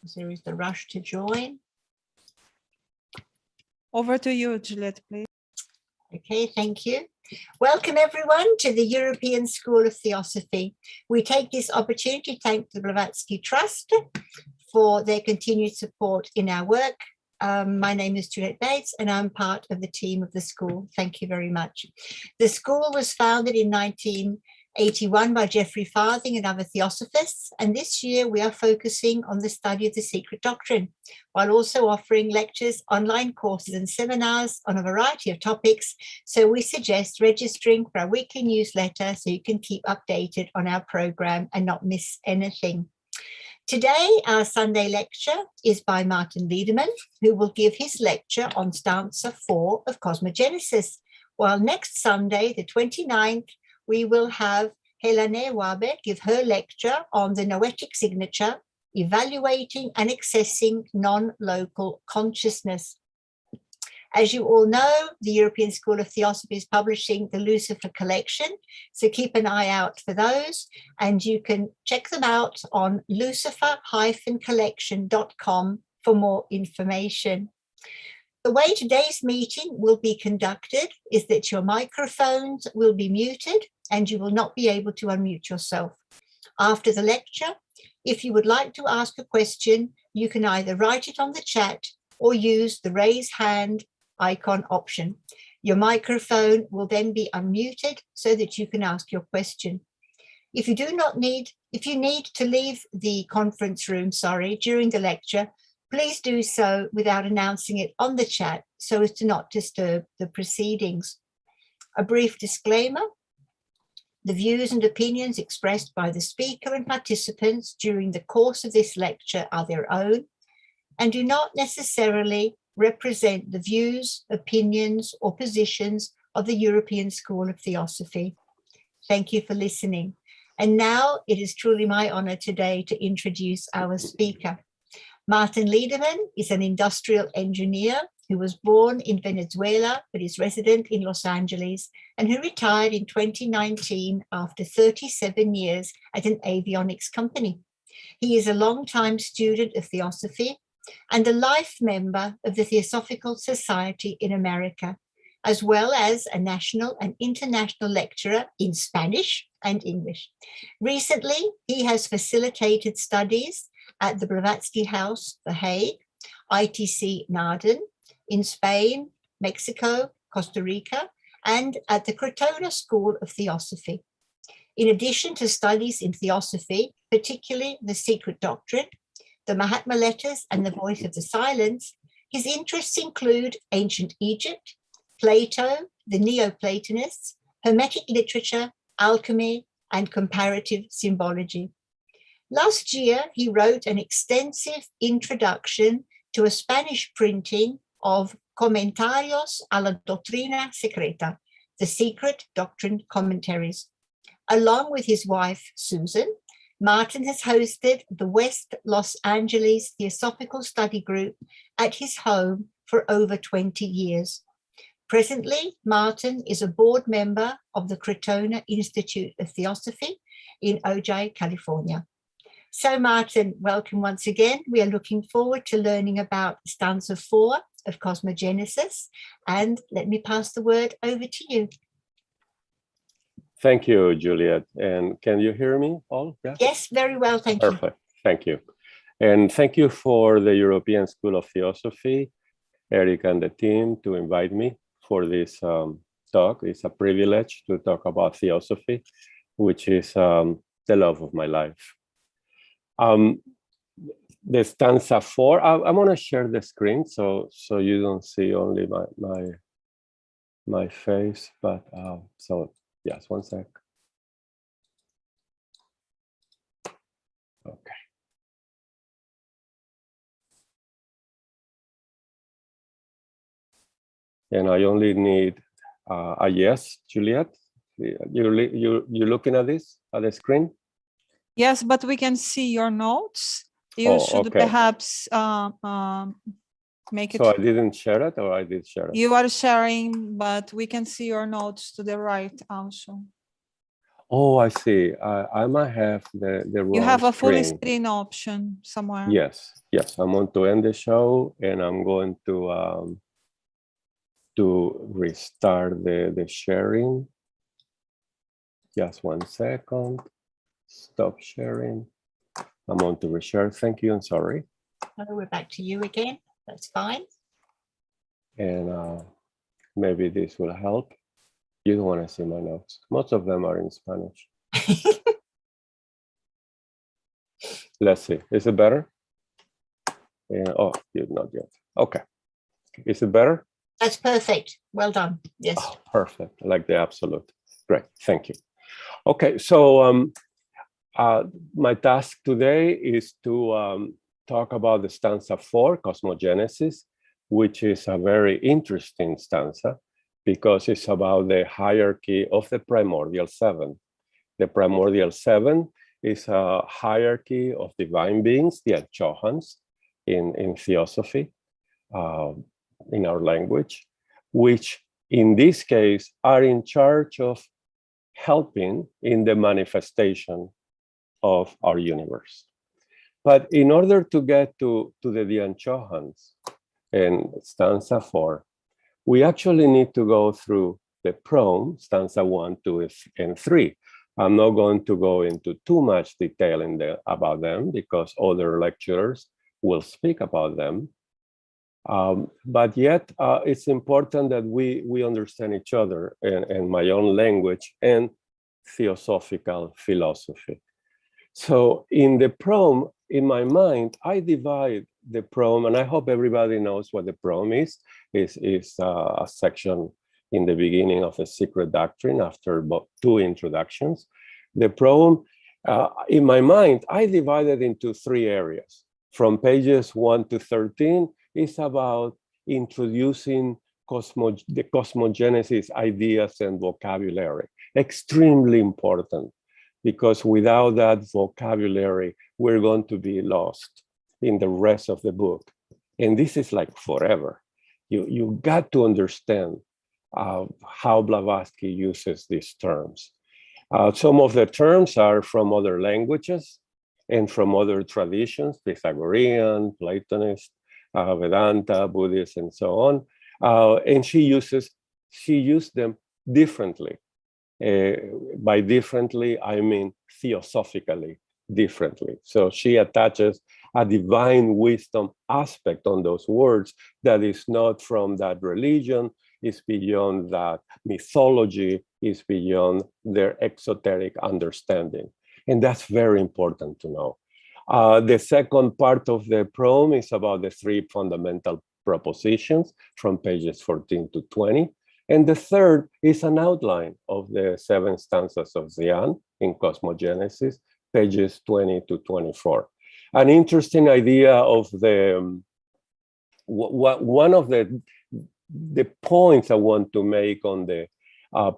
There is the rush to join. Over to you, Juliet, please. Okay, thank you. Welcome everyone to the European School of Theosophy. We take this opportunity to thank the Blavatsky Trust for their continued support in our work. My name is Juliet Bates and I'm part of the team of the school. Thank you very much. The school was founded in 1981 by Geoffrey Farthing and other theosophists, and this year we are focusing on the study of the secret doctrine, while also offering lectures, online courses and seminars on a variety of topics. So we suggest registering for our weekly newsletter so you can keep updated on our program and not miss anything. Today, our Sunday lecture is by Martin Leiderman, who will give his lecture on Stanza 4 of Cosmogenesis, while next Sunday, the 29th, we will have Helene Wabe give her lecture on the noetic signature, evaluating and accessing non-local consciousness. As you all know, the European School of Theosophy is publishing the Lucifer collection, so keep an eye out for those, and you can check them out on lucifer-collection.com for more information. The way today's meeting will be conducted is that your microphones will be muted and you will not be able to unmute yourself. After the lecture, if you would like to ask a question, you can either write it on the chat or use the raise hand icon option. Your microphone will then be unmuted so that you can ask your question. If you need to leave the conference room, during the lecture, please do so without announcing it on the chat so as to not disturb the proceedings. A brief disclaimer: the views and opinions expressed by the speaker and participants during the course of this lecture are their own and do not necessarily represent the views, opinions, or positions of the European School of Theosophy. Thank you for listening. And now it is truly my honor today to introduce our speaker. Martin Leiderman is an industrial engineer who was born in Venezuela but is resident in Los Angeles and who retired in 2019 after 37 years at an avionics company. He is a longtime student of theosophy and a life member of the Theosophical Society in America, as well as a national and international lecturer in Spanish and English. Recently, he has facilitated studies at the Blavatsky House, The Hague, ITC Naarden, in Spain, Mexico, Costa Rica, and at the Crotona School of Theosophy. In addition to studies in theosophy, particularly the secret doctrine, the Mahatma letters and the voice of the silence, his interests include ancient Egypt, Plato, the Neoplatonists, Hermetic literature, alchemy, and comparative symbology. Last year, he wrote an extensive introduction to a Spanish printing of Comentarios a la Doctrina Secreta, the Secret Doctrine Commentaries. Along with his wife, Susan, Martin has hosted the West Los Angeles Theosophical Study Group at his home for over 20 years. Presently, Martin is a board member of the Crotona Institute of Theosophy in Ojai, California. So Martin, welcome once again. We are looking forward to learning about Stanza 4 of Cosmogenesis, and let me pass the word over to you. Thank you, Juliet. And can you hear me all? Yeah? Yes, very well, thank you. Perfect, thank you. And thank you for the European School of Theosophy, Eric and the team, to invite me for this talk. It's a privilege to talk about theosophy, which is the love of my life. The Stanza 4, I want to share the screen so you don't see only my face, but so yes, one sec. Okay. And I only need a yes, Juliet. You looking at this at the screen? Yes, but we can see your notes. You should perhaps make it. So I didn't share it, or I did share it? You are sharing, but we can see your notes to the right also. Oh, I see. I might have the wrong You have a full screen. screen option somewhere. Yes, yes. I'm going to end the show, and I'm going to restart the sharing. Just 1 second. Stop sharing. I'm going to reshare. Thank you and sorry. Oh, we're back to you again. That's fine. And maybe this will help. You don't want to see my notes. Most of them are in Spanish. Let's see. Is it better? Oh, not yet. Okay. Is it better? That's perfect. Well done. Yes. Oh, perfect. I like the absolute. Great. Thank you. Okay. So my task today is to talk about the stanza 4, Cosmogenesis, which is a very interesting stanza because it's about the hierarchy of the primordial 7. The primordial 7 is a hierarchy of divine beings, the Anchohans, in theosophy, in our language, which in this case are in charge of helping in the manifestation of our universe. But in order to get to the Anchohans in stanza 4, we actually need to go through the prome, stanza 1, 2, and 3. I'm not going to go into too much detail about them because other lecturers will speak about them. But yet, it's important that we understand each other in my own language and theosophical philosophy. So in the prome, in my mind, I divide the prome, and I hope everybody knows what the prome is a section in the beginning of the secret doctrine after about 2 introductions. The prome, in my mind, I divide it into 3 areas. From pages 1 to 13 is about introducing the cosmogenesis ideas and vocabulary. Extremely important, because without that vocabulary, we're going to be lost in the rest of the book. And this is like forever. You got to understand how Blavatsky uses these terms. Some of the terms are from other languages and from other traditions, Pythagorean, Platonist, Vedanta, Buddhist, and so on. And she used them differently. By differently, I mean theosophically differently. So she attaches a divine wisdom aspect on those words that is not from that religion, is beyond that mythology, is beyond their exoteric understanding. And that's very important to know. The second part of the prome is about the 3 fundamental propositions from pages 14 to 20. And the third is an outline of the 7 stanzas of Xian in Cosmogenesis, pages 20 to 24. An interesting idea of one of the points I want to make on the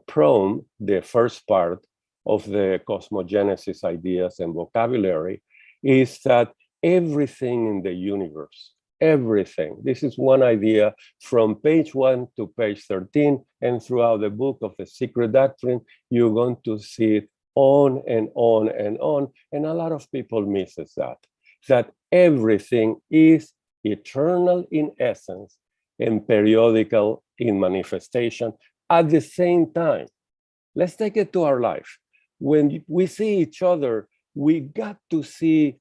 prome, the first part of the Cosmogenesis ideas and vocabulary, is that everything in the universe, everything. This is one idea from page 1 to page 13, and throughout the book of the Secret Doctrine, you're going to see it on and on and on, and a lot of people misses that everything is eternal in essence and periodical in manifestation at the same time. Let's take it to our life. When we see each other, we got to see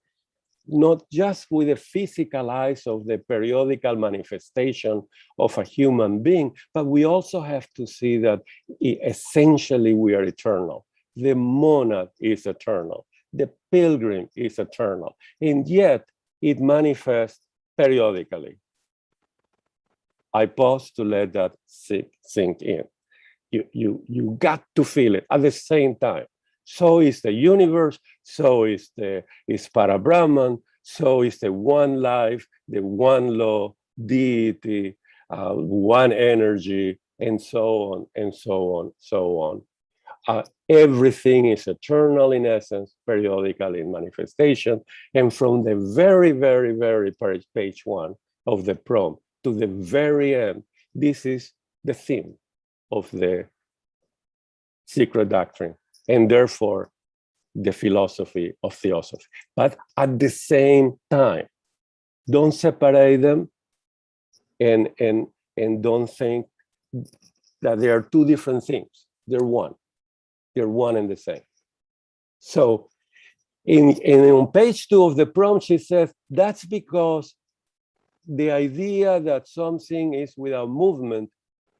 not just with the physical eyes of the periodical manifestation of a human being, but we also have to see that essentially we are eternal. The monad is eternal. The pilgrim is eternal. And yet it manifests periodically. I pause to let that sink in. You got to feel it at the same time. So is the universe, so is Parabrahman, so is the one life, the one law, deity, one energy, and so on, and so on, so on. Everything is eternal in essence, periodical in manifestation. And from the very, very, very page 1 of the prome to the very end, this is the theme of the Secret Doctrine and therefore the philosophy of theosophy. But at the same time, don't separate them and don't think that they are two different things. They're one. They're one and the same. So on page 2 of the prompt, she says, that's because the idea that something is without movement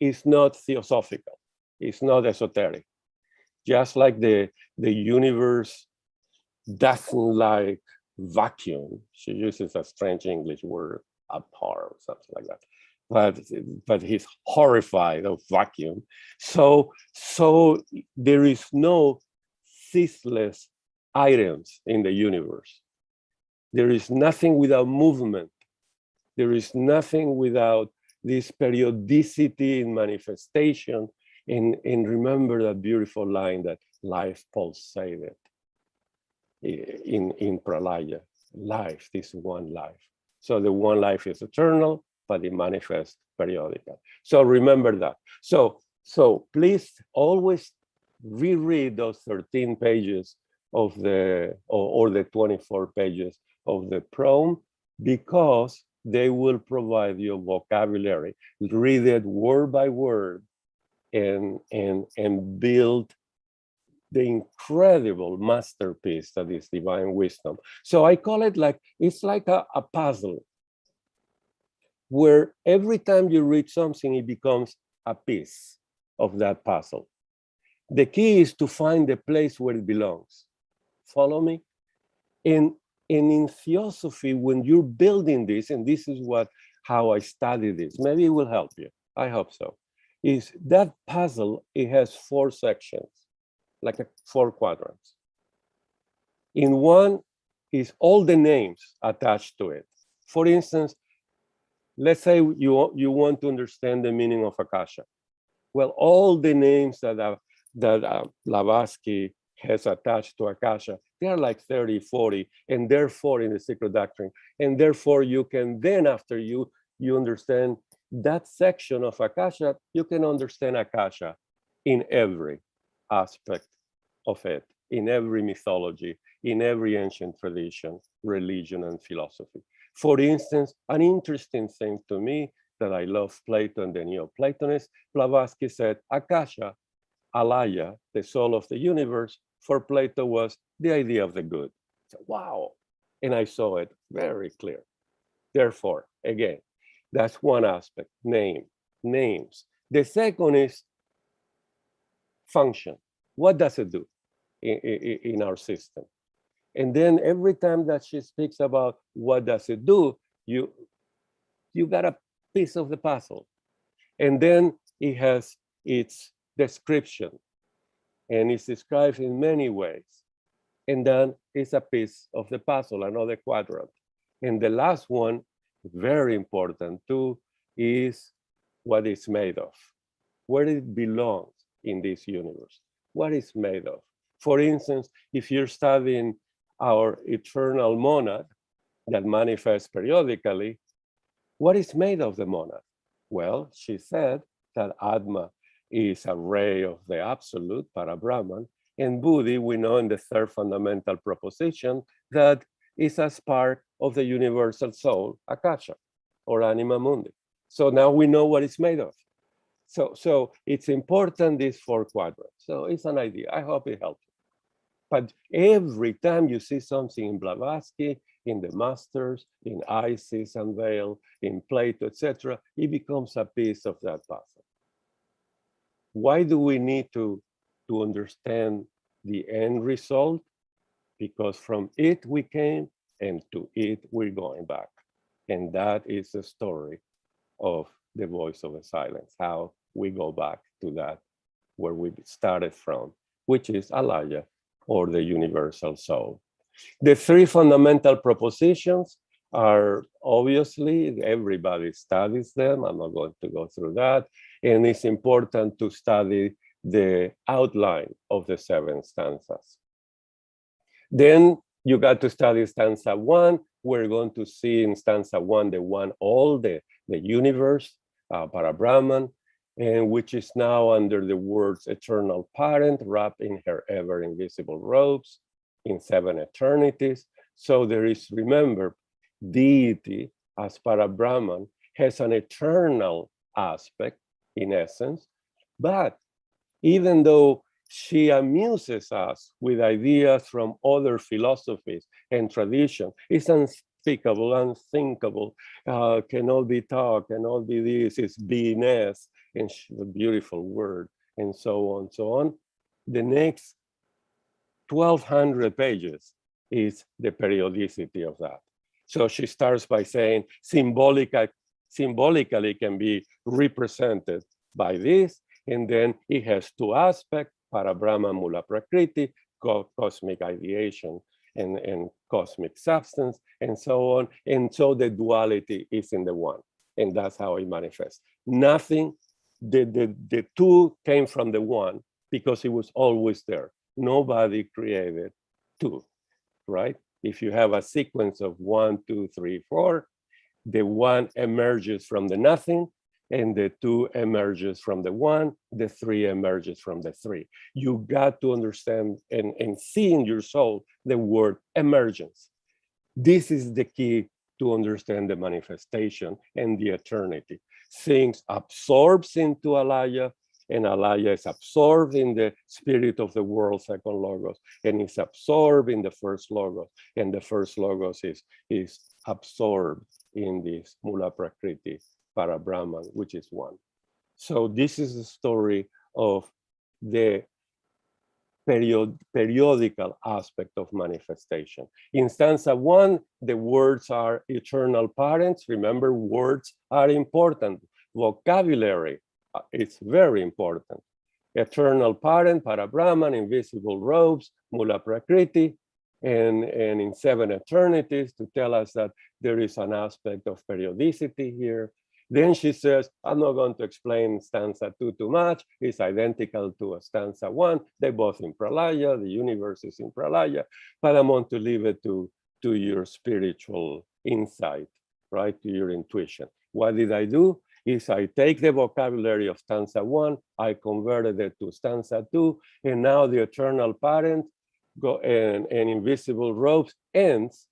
is not theosophical. It's not esoteric. Just like the universe doesn't like vacuum. She uses a strange English word, abhor or something like that. But he's horrified of vacuum. So there is no ceaseless items in the universe. There is nothing without movement. There is nothing without this periodicity in manifestation. And remember that beautiful line that life pulsated in Pralaya. Life, this one life. So the one life is eternal, but it manifests periodically. So remember that. So please always reread those 13 pages of or the 24 pages of the prompt, because they will provide you vocabulary. Read it word by word and build the incredible masterpiece that is divine wisdom. So I call it it's like a puzzle where every time you read something, it becomes a piece of that puzzle. The key is to find the place where it belongs. Follow me? And in theosophy, when you're building this, and this is how I study this, maybe it will help you, I hope so, is that puzzle, it has 4 sections, like 4 quadrants. In one is all the names attached to it. For instance, let's say you want to understand the meaning of Akasha. Well, all the names that Blavatsky has attached to Akasha, they are like 30, 40, and therefore in the secret doctrine. And therefore you can then, after you understand that section of Akasha, you can understand Akasha in every aspect of it, in every mythology, in every ancient tradition, religion, and philosophy. For instance, an interesting thing to me that I love Plato and the Neoplatonists, Blavatsky said, Akasha, Alaya, the soul of the universe, for Plato was the idea of the good. So, wow. And I saw it very clear. Therefore, again, that's one aspect, names. The second is function. What does it do in our system? And then every time that she speaks about what does it do, you got a piece of the puzzle. And then it has its description, and it's described in many ways. And then it's a piece of the puzzle, another quadrant. And the last one, very important too, is what it's made of, where it belongs in this universe, what it's made of. For instance, if you're studying our eternal monad that manifests periodically, what is made of the monad? Well, she said that Atma is a ray of the absolute, Parabrahman, and Buddhi, we know in the 3rd fundamental proposition, that is a spark of the universal soul, Akasha, or Anima Mundi. So now we know what it's made of. So it's important, these 4 quadrants. So it's an idea. I hope it helps. But every time you see something in Blavatsky, in the Masters, in Isis and Veil, in Plato, etc., it becomes a piece of that puzzle. Why do we need to understand the end result? Because from it we came, and to it we're going back. And that is the story of the voice of the silence, how we go back to that where we started from, which is Alaya, or the universal soul. The 3 fundamental propositions are obviously, everybody studies them. I'm not going to go through that. And it's important to study the outline of the 7 stanzas. Then you got to study stanza 1. We're going to see in stanza 1, all the universe, Parabrahman. and which is now under the words eternal parent, wrapped in her ever invisible robes in 7 eternities. So there is, remember, deity as Parabrahman has an eternal aspect in essence, but even though she amuses us with ideas from other philosophies and traditions, it's unspeakable, unthinkable, cannot be taught, cannot be this, it's beingness, and a beautiful word, and so on, so on. The next 1,200 pages is the periodicity of that. So she starts by saying symbolically can be represented by this, and then it has 2 aspects, Parabrahma, Mula Prakriti, cosmic ideation and cosmic substance, and so on. And so the duality is in the one, and that's how it manifests. Nothing, the 2 came from the one because it was always there. Nobody created 2, right? If you have a sequence of 1, 2, 3, 4, the 1 emerges from the nothing, and the 2 emerges from the 1, the 3 emerges from the 3. You got to understand and see in your soul the word emergence. This is the key to understand the manifestation and the eternity. Things absorbs into Alaya, and Alaya is absorbed in the spirit of the world, second logos, and is absorbed in the first logos, and the first logos is absorbed in this Mula Prakriti, Parabrahman, which is 1. So this is the story of the periodical aspect of manifestation. In stanza 1, the words are eternal parents. Remember, words are important. Vocabulary, it's very important. Eternal parent, Parabrahman, invisible robes, Mula Prakriti, and in 7 eternities to tell us that there is an aspect of periodicity here. Then she says, I'm not going to explain stanza 2 too much. It's identical to stanza 1. They're both in Pralaya. The universe is in Pralaya. But I'm going to leave it to your spiritual insight, right? To your intuition. What did I do? Is I take the vocabulary of stanza 1, I converted it to stanza 2, and now the eternal parent and invisible robes ends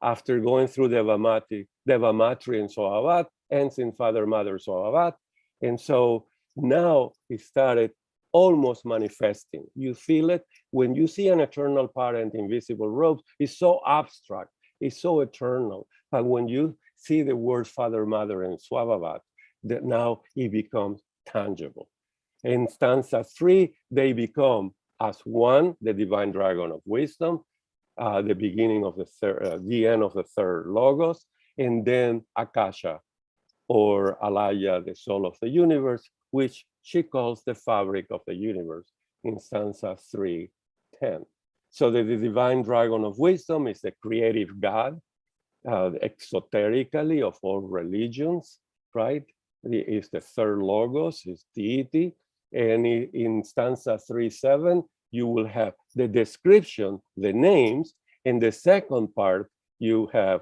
after going through Devamatri and Sohavat, ends in Father, Mother, Sohavat. And so now it started almost manifesting. You feel it when you see an eternal parent, invisible robes, it's so abstract, it's so eternal. But when you see the words Father, Mother, and Sohavat, that now it becomes tangible. In stanza 3, they become as 1, the divine dragon of wisdom, the beginning of the end of the 3rd logos, and then Akasha, or Alaya, the soul of the universe, which she calls the fabric of the universe in stanza 3:10. So the divine dragon of wisdom is the creative God, exoterically of all religions, right? Is the 3rd logos, is deity. And in stanza 3:7, you will have the description, the names. In the second part, you have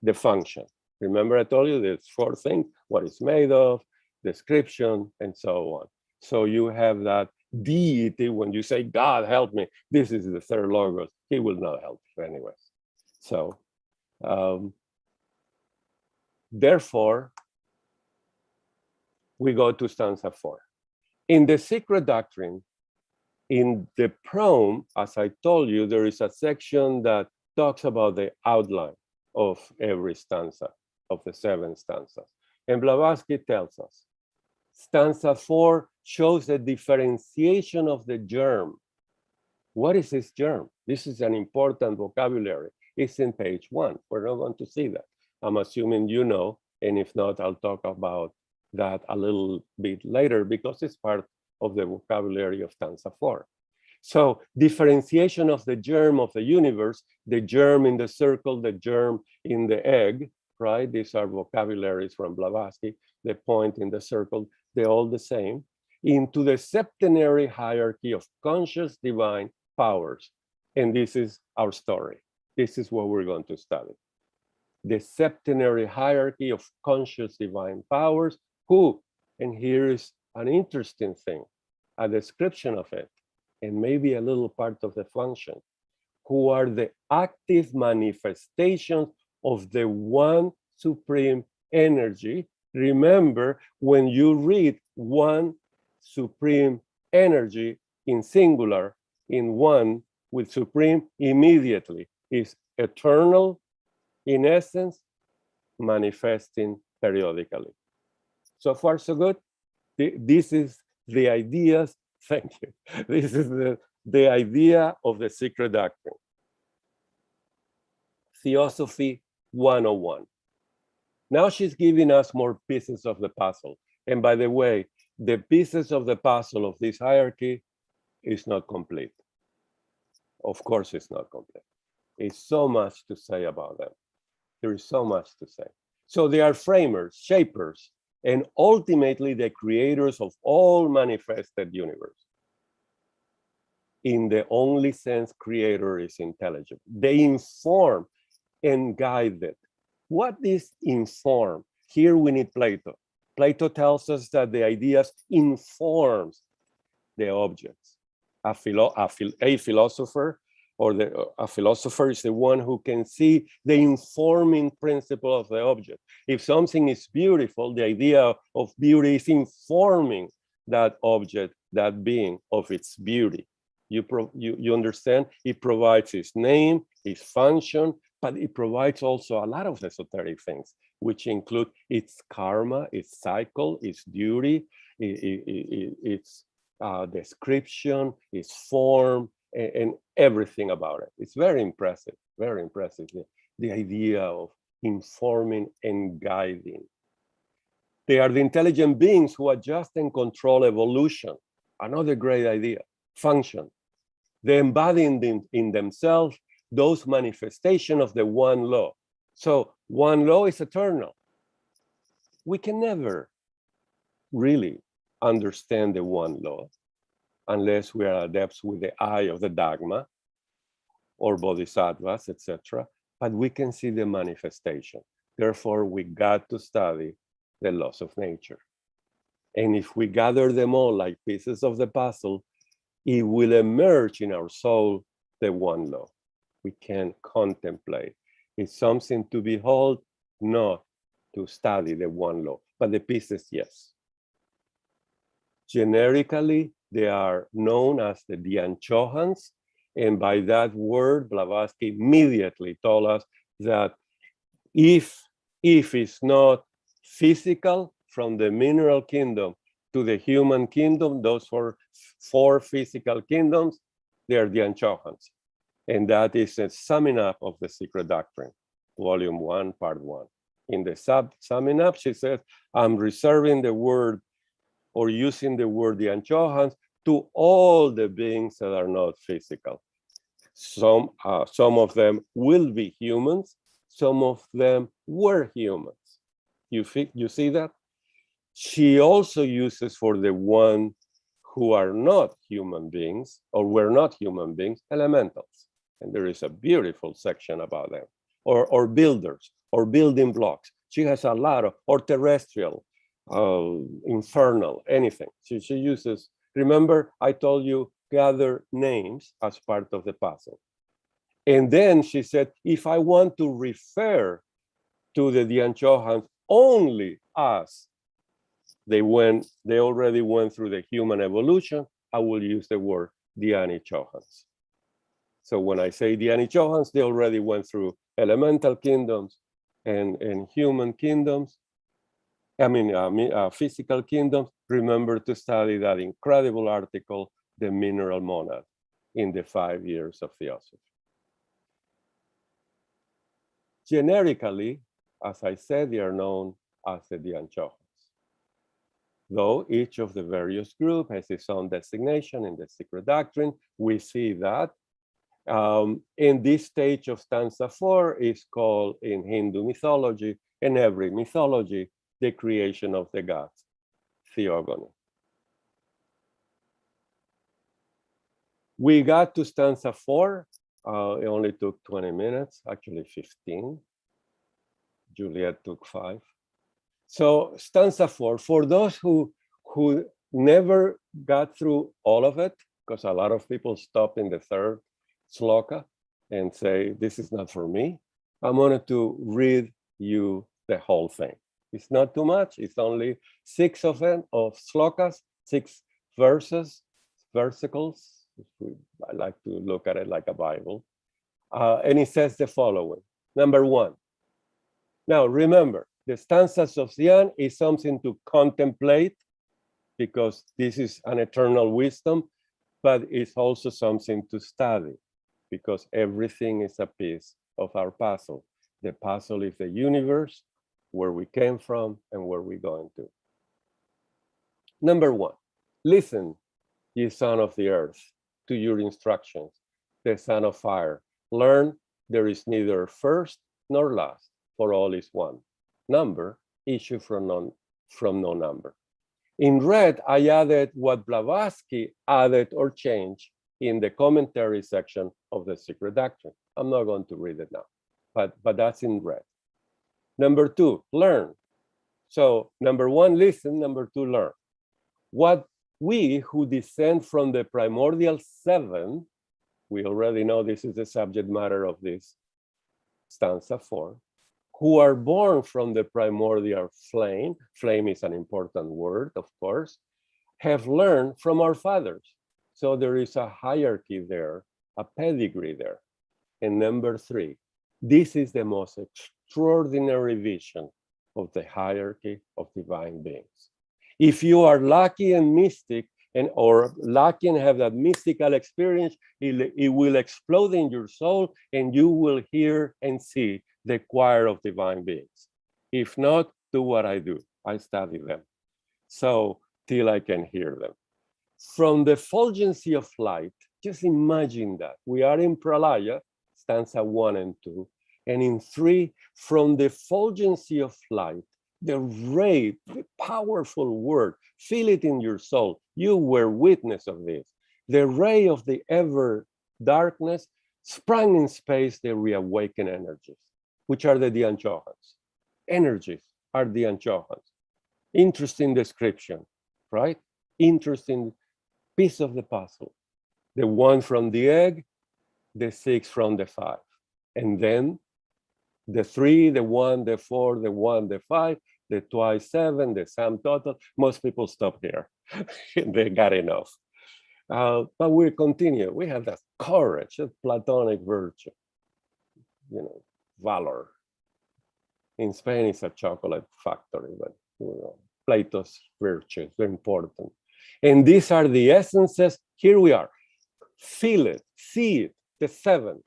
the function. Remember I told you there's 4 things, what it's made of, description, and so on. So you have that deity. When you say, God help me, this is the 3rd logos, he will not help you anyways. So therefore, we go to stanza 4. In the secret doctrine, in the proem, as I told you, there is a section that talks about the outline of every stanza, of the 7 stanzas. And Blavatsky tells us, stanza 4 shows the differentiation of the germ. What is this germ? This is an important vocabulary. It's in page 1. We're not going to see that. I'm assuming you know, and if not, I'll talk about that a little bit later because it's part of the vocabulary of stanza 4. So differentiation of the germ of the universe, the germ in the circle, the germ in the egg, right? These are vocabularies from Blavatsky, the point in the circle, they're all the same, into the septenary hierarchy of conscious divine powers. And this is our story. This is what we're going to study. The septenary hierarchy of conscious divine powers, who, and here is an interesting thing, a description of it, and maybe a little part of the function, who are the active manifestations of the one supreme energy. Remember, when you read one supreme energy in singular, in one with supreme, immediately is eternal, in essence, manifesting periodically. So far, so good. This is the ideas. Thank you. This is the idea of the secret doctrine. Theosophy 101. Now she's giving us more pieces of the puzzle. And by the way, the pieces of the puzzle of this hierarchy is not complete. Of course, it's not complete. It's so much to say about them. There is so much to say. So they are framers, shapers, and ultimately the creators of all manifested universe. In the only sense creator is intelligible. They inform and guide it. What is inform? Here we need Plato. Plato tells us that the ideas informs the objects. A philosopher or a philosopher is the one who can see the informing principle of the object. If something is beautiful, the idea of beauty is informing that object, that being, of its beauty. You understand? It provides its name, its function, but it provides also a lot of esoteric things, which include its karma, its cycle, its duty, its description, its form, and everything about it. It's very impressive, the idea of informing and guiding. They are the intelligent beings who adjust and control evolution. Another great idea. Function. They embody in themselves those manifestations of the one law. So one law is eternal. We can never really understand the one law unless we are adepts with the eye of the Dharma or bodhisattvas, etc. But we can see the manifestation. Therefore, we got to study the laws of nature. And if we gather them all like pieces of the puzzle, it will emerge in our soul the one law. We can contemplate. It's something to behold, not to study the one law, but the pieces, yes. Generically, they are known as the Dianchohans, and by that word, Blavatsky immediately told us that if it's not physical, from the mineral kingdom to the human kingdom, those four physical kingdoms, they are Dianchohans. And that is a summing up of the Secret Doctrine, Volume 1, Part 1. In the summing up, she says, I'm reserving the word or using the word Dianchohans to all the beings that are not physical. Some of them will be humans, some of them were humans. You see that? She also uses for the one who are not human beings or were not human beings, elementals. And there is a beautiful section about them. Or builders, or building blocks. She has a lot of, or terrestrial, infernal, anything. She uses, remember I told you, gather names as part of the puzzle. And then she said, if I want to refer to the Dianchohans only as they already went through the human evolution, I will use the word Dianichohans. So when I say Dianichohans, they already went through elemental kingdoms and human kingdoms. Physical kingdoms. Remember to study that incredible article, The Mineral Monad, in the 5 years of Theosophy. Generically, as I said, they are known as the Dianchohans. Though each of the various groups has its own designation in the Secret Doctrine, we see that. In this stage of stanza 4 is called in Hindu mythology, in every mythology, the creation of the gods, theogony. We got to stanza 4. It only took 20 minutes, actually 15. Juliet took 5. So stanza 4, for those who never got through all of it, because a lot of people stop in the third sloka and say, this is not for me. I wanted to read you the whole thing. It's not too much. It's only 6 of them, of slokas, 6 verses, versicles. I like to look at it like a Bible. And it says the following. Number 1. Now, remember, the stanzas of Xian is something to contemplate, because this is an eternal wisdom, but it's also something to study, because everything is a piece of our puzzle. The puzzle is the universe, where we came from and where we're going to. Number 1, listen, ye son of the earth, to your instructions, the son of fire. Learn there is neither first nor last, for all is one. Number issue from no number. In red, I added what Blavatsky added or changed in the commentary section of the Secret Doctrine. I'm not going to read it now, but that's in red. Number 2, learn. So number 1, listen. Number 2, learn. What we who descend from the primordial 7, we already know this is the subject matter of this stanza 4, who are born from the primordial flame, flame is an important word, of course, have learned from our fathers. So there is a hierarchy there, a pedigree there. And number 3, this is the most extraordinary vision of the hierarchy of divine beings. If you are lucky and mystic, or lucky and have that mystical experience, it will explode in your soul, and you will hear and see the choir of divine beings. If not, do what I do. I study them. So till I can hear them. From the fulgency of light, just imagine that. We are in Pralaya, stanza 1 and 2. And in 3, from the fulgency of light, the ray, the powerful word, feel it in your soul. You were witness of this. The ray of the ever darkness sprang in space the reawakened energies, which are the Dianchohans. Energies are Dianchohans. Interesting description, right? Interesting piece of the puzzle. The 1 from the egg, the 6 from the 5. And then the 3, the 1, the 4, the 1, the 5, the twice 7, the sum total. Most people stop here. They got enough. But we continue. We have that courage, that Platonic virtue, valor. In Spain, it's a chocolate factory, but Plato's virtue is very important. And these are the essences. Here we are. Feel it, see it, the 7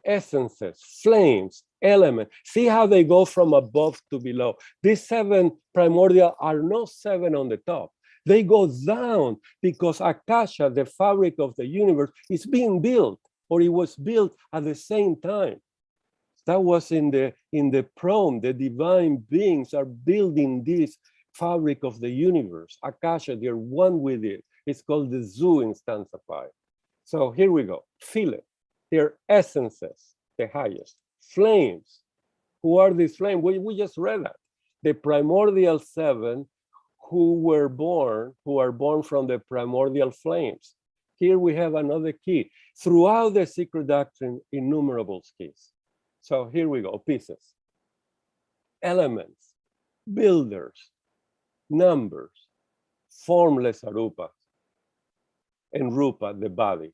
essences, flames, elements. See how they go from above to below. These 7 primordial are not 7 on the top. They go down because Akasha, the fabric of the universe, is being built, or it was built at the same time. That was in the prom. The divine beings are building this fabric of the universe. Akasha, they're one with it. It's called the zoo in stanza 5. So here we go. Feel it. They're essences, the highest. Flames. Who are these flames? We just read that. The primordial 7 who are born from the primordial flames. Here we have another key. Throughout the Secret Doctrine, innumerable keys. So here we go, pieces. Elements, builders, numbers, formless arupas, and rupa, the body,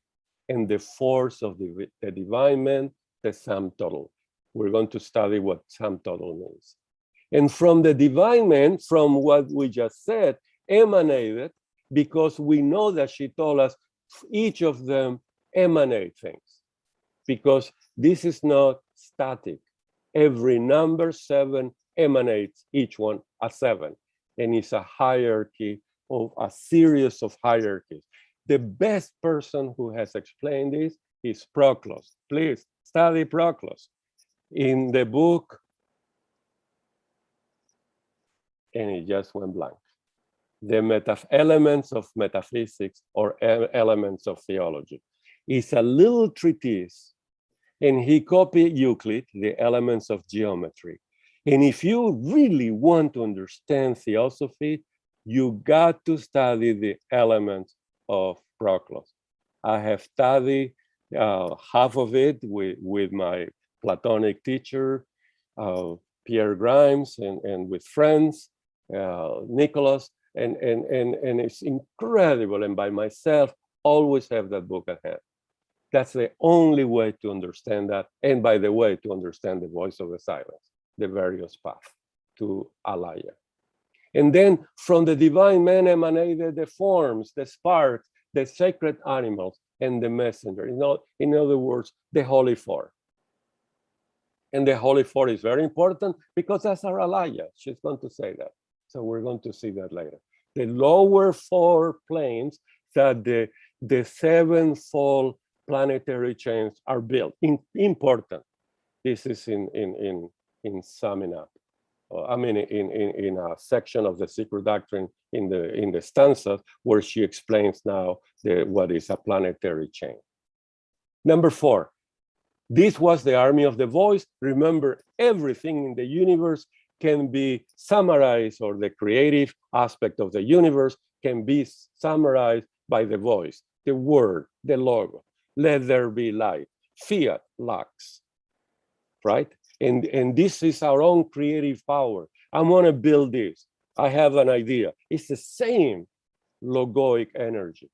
and the force of the divine man, the sum total. We're going to study what sum total means. And from the divine man, from what we just said, emanated, because we know that she told us each of them emanate things, because this is not static. Every number 7 emanates each one a 7, and it's a hierarchy of a series of hierarchies. The best person who has explained this is Proclus. Please study Proclus. In the book, and it just went blank. The elements of metaphysics, or elements of theology. It's a little treatise, and he copied Euclid, the elements of geometry. And if you really want to understand theosophy, you got to study the elements of Proclus. I have studied half of it with my Platonic teacher, Pierre Grimes, and with friends, Nicholas, and it's incredible. And by myself, always have that book at hand. That's the only way to understand that. And by the way, to understand the voice of the silence, the various paths to Alaya. And then from the divine man emanated the forms, the sparks, the sacred animals, and the messenger. In other words, the Holy Four. And the Holy Four is very important because that's our Alaya. She's going to say that. So we're going to see that later. The lower four planes that the sevenfold planetary chains are built. Important. This is in summing up. I mean, in a section of the Secret Doctrine in the stanzas where she explains now what is a planetary chain. Number 4, this was the army of the voice. Remember, everything in the universe can be summarized, or the creative aspect of the universe can be summarized by the voice, the word, the logo. Let there be light, fiat, lux, right? And this is our own creative power. I want to build this. I have an idea. It's the same logoic energy.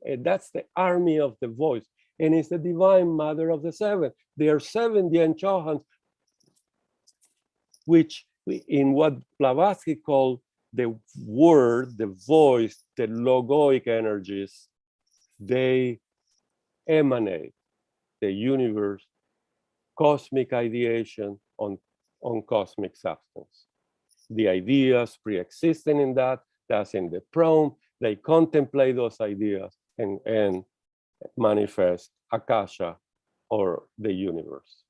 And that's the army of the voice. And it's the divine mother of the seven. There are 7 Dian Chohans, which in what Blavatsky called the word, the voice, the logoic energies, they emanate the universe, cosmic ideation on cosmic substance. The ideas pre-existing in that's in the prom, they contemplate those ideas and manifest Akasha or the universe.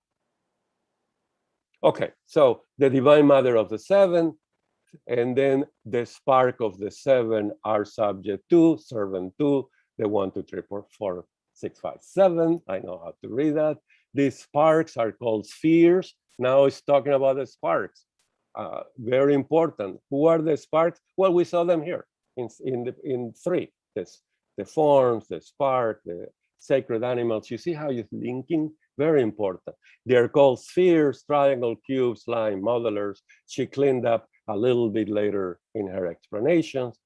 Okay, so the divine mother of the seven, and then the spark of the seven are subject to, servant to, the 1, 2, 3, 4, 6, 5, 7. I know how to read that. These sparks are called spheres. Now it's talking about the sparks. Very important. Who are the sparks? Well, we saw them here in 3. The forms, the spark, the sacred animals. You see how it's linking? Very important. They're called spheres, triangle, cubes, line, modelers. She cleaned up a little bit later in her explanations.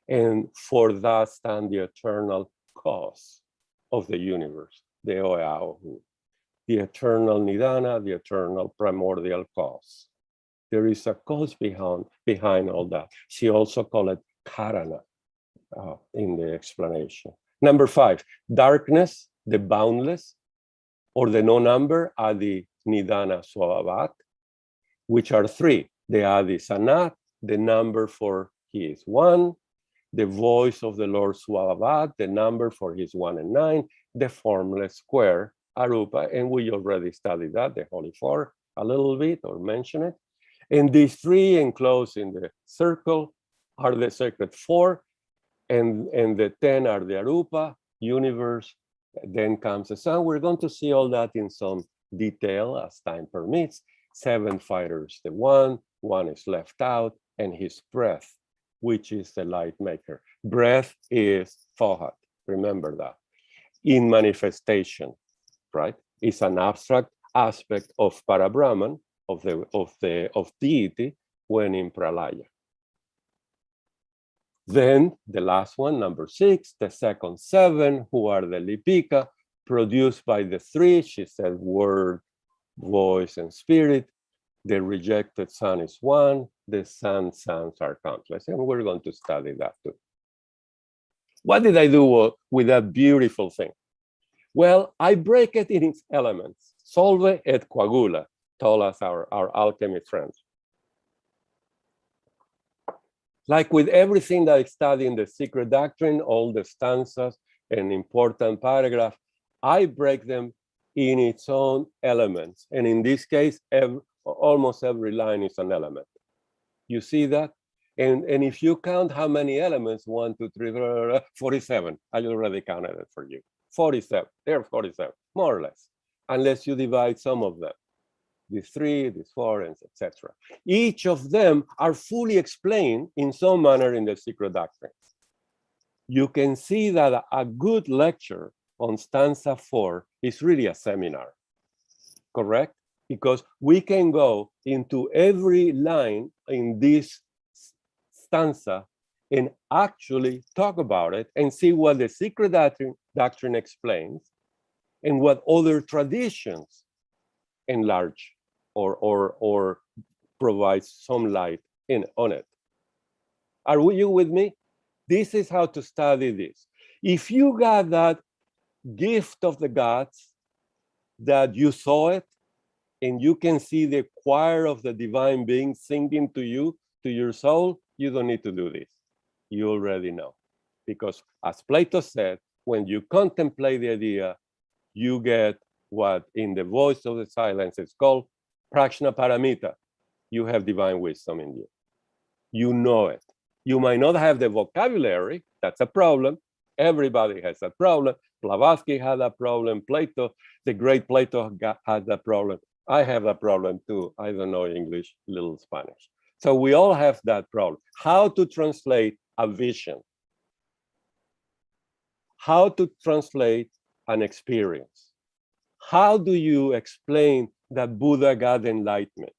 And for that stand the eternal cause of the universe, the Oeahu, the eternal Nidana, the eternal primordial cause. There is a cause behind all that. She also called it Karana in the explanation. Number 5, darkness, the boundless, or the no number, Adi, Nidana, Swabhavat, which are 3. The Adi Sanat, the number for he is 1, the voice of the Lord Swabhavat, the number for his 1 and 9, the formless square, Arupa, and we already studied that, the Holy Four, a little bit, or mention it. And these 3 enclosed in the circle are the sacred 4, and the 10 are the Arupa, universe. Then comes the sun. We're going to see all that in some detail as time permits. 7 fighters, the 1 is left out, and his breath, which is the light maker. Breath is Thohat, remember that. In manifestation, right? It's an abstract aspect of Parabrahman, of deity, when in Pralaya. Then the last one, number 6, the second 7, who are the lipika, produced by the 3, she said, word, voice, and spirit. The rejected sun is 1, the sons are countless, and we're going to study that too. What did I do with that beautiful thing? Well, I break it in its elements. Solve et coagula, told us our alchemy friends. Like with everything that I study in the Secret Doctrine, all the stanzas and important paragraph, I break them in its own elements. And in this case, almost every line is an element. You see that? And if you count how many elements, 1, 2, 3, 47. I already counted it for you. 47, there are 47, more or less, unless you divide some of them. these 3, these 4, and etc. Each of them are fully explained in some manner in the secret doctrines. You can see that a good lecture on stanza 4 is really a seminar, correct? Because we can go into every line in this stanza and actually talk about it and see what the secret doctrine explains and what other traditions enlarge or provide some light on it. Are you with me? This is how to study this. If you got that gift of the gods, that you saw it, and you can see the choir of the divine being singing to you, to your soul, you don't need to do this. You already know. Because as Plato said, when you contemplate the idea, you get what in the voice of the silence is called prajna paramita. You have divine wisdom in you. You know it. You might not have the vocabulary. That's a problem. Everybody has that problem. Blavatsky had that problem. Plato, the great Plato had that problem. I have that problem too. I don't know English, little Spanish. So we all have that problem. How to translate a vision? How to translate an experience? How do you explain that Buddha got enlightenment?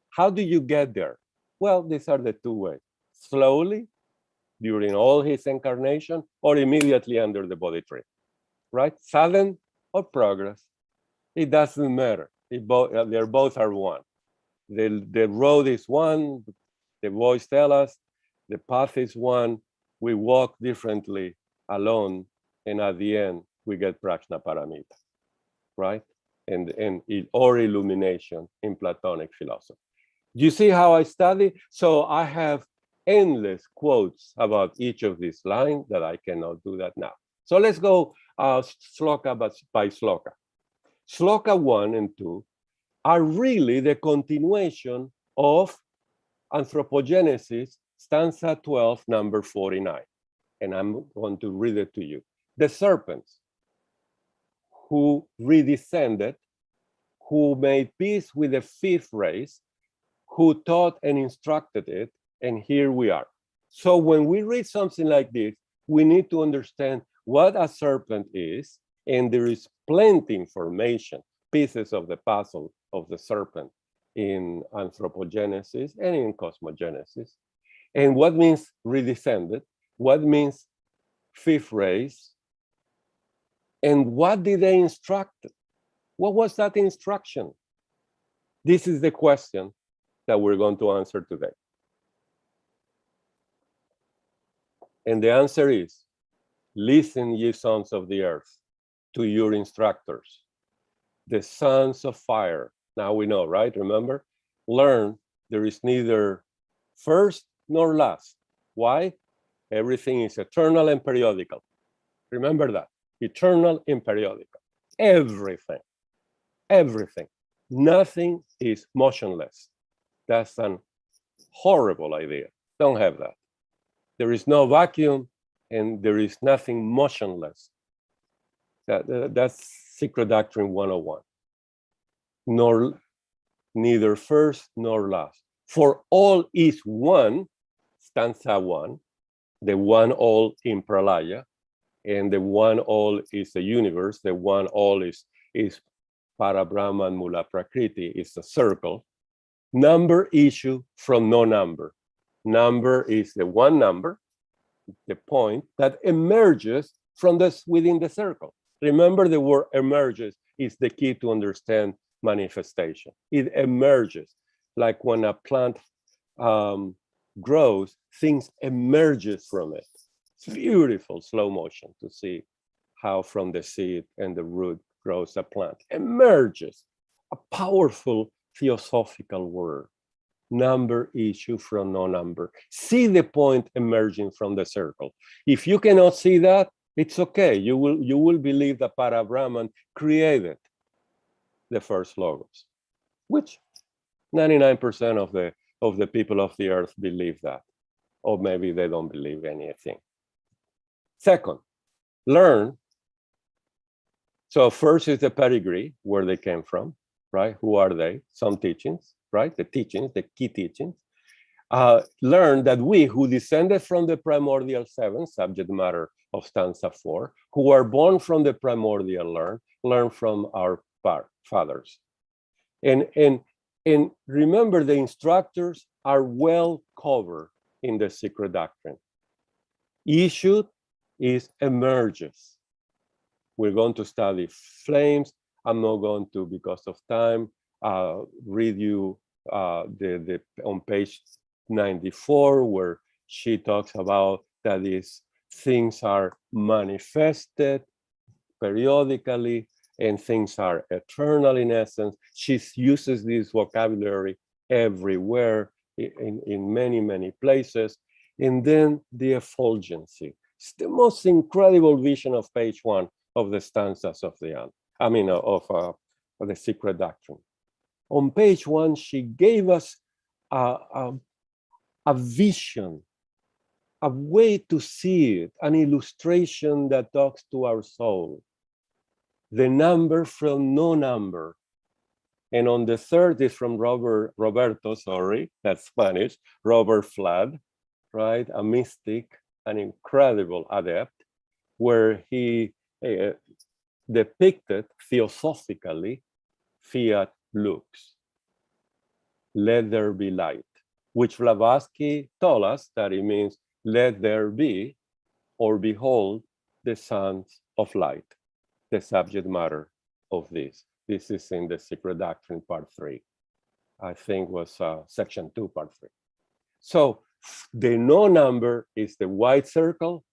How do you get there? Well, these are the 2 ways. Slowly, during all his incarnation, or immediately under the body tree, right? Sudden or progress. It doesn't matter. They both are one. The road is one. The voice tells us the path is one. We walk differently alone, and at the end we get prajna paramita, right? Or illumination in Platonic philosophy. Do you see how I study? So I have endless quotes about each of these lines that I cannot do that now. So let's go sloka by sloka. Sloka 1 and 2 are really the continuation of Anthropogenesis, stanza 12, number 49. And I'm going to read it to you. The serpents who redescended, who made peace with the 5th race, who taught and instructed it, and here we are. So when we read something like this, we need to understand what a serpent is, and there is plenty information, pieces of the puzzle of the serpent in Anthropogenesis and in Cosmogenesis. And what means redescended? What means 5th race? And what did they instruct? What was that instruction? This is the question that we're going to answer today. And the answer is, listen, ye sons of the earth, to your instructors, the sons of fire. Now we know, right? Remember? Learn there is neither first nor last. Why? Everything is eternal and periodical. Remember that. Eternal and periodical. Everything. Everything. Nothing is motionless. That's an horrible idea. Don't have that. There is no vacuum and there is nothing motionless. That's Secret Doctrine 101. Neither first nor last. For all is one, stanza 1, the one all in Pralaya, and the one all is the universe, the one all is Parabrahman Mula Prakriti, is a circle. Number issue from no number. Number is the one number, the point that emerges from within the circle. Remember, the word emerges is the key to understand manifestation. It emerges, like when a plant grows, things emerges from it. It's beautiful slow motion to see how from the seed and the root grows a plant. Emerges, a powerful theosophical word. Number issue from no number. See the point emerging from the circle. If you cannot see that, it's okay. You will believe that Parabrahman created the first logos, which 99% of the people of the earth believe that, or maybe they don't believe anything. Second, learn. So first is the pedigree, where they came from. right? Who are they? Some teachings, right? The teachings, the key teachings. Learn that we who descended from the primordial seven, subject matter of stanza 4, who are born from the primordial learn from our fathers. And remember, the instructors are well covered in the secret doctrine. Issue is emerges. We're going to study flames. I'm not going to, because of time, read you on page 94, where she talks about that these things are manifested periodically and things are eternal in essence. She uses this vocabulary everywhere in many, many places. And then the effulgency. It's the most incredible vision of page 1 of the stanzas of the of the secret doctrine. On page 1, she gave us a vision, a way to see it, an illustration that talks to our soul. The number from no number. And on the third is from Roberto, that's Spanish, Robert Flood, right? A mystic, an incredible adept, where he depicted theosophically fiat lux, let there be light, which Blavatsky told us that it means let there be, or behold, the sons of light, the subject matter of this. This is in the Secret Doctrine, part 3. I think was section 2, part 3. So the no number is the white circle,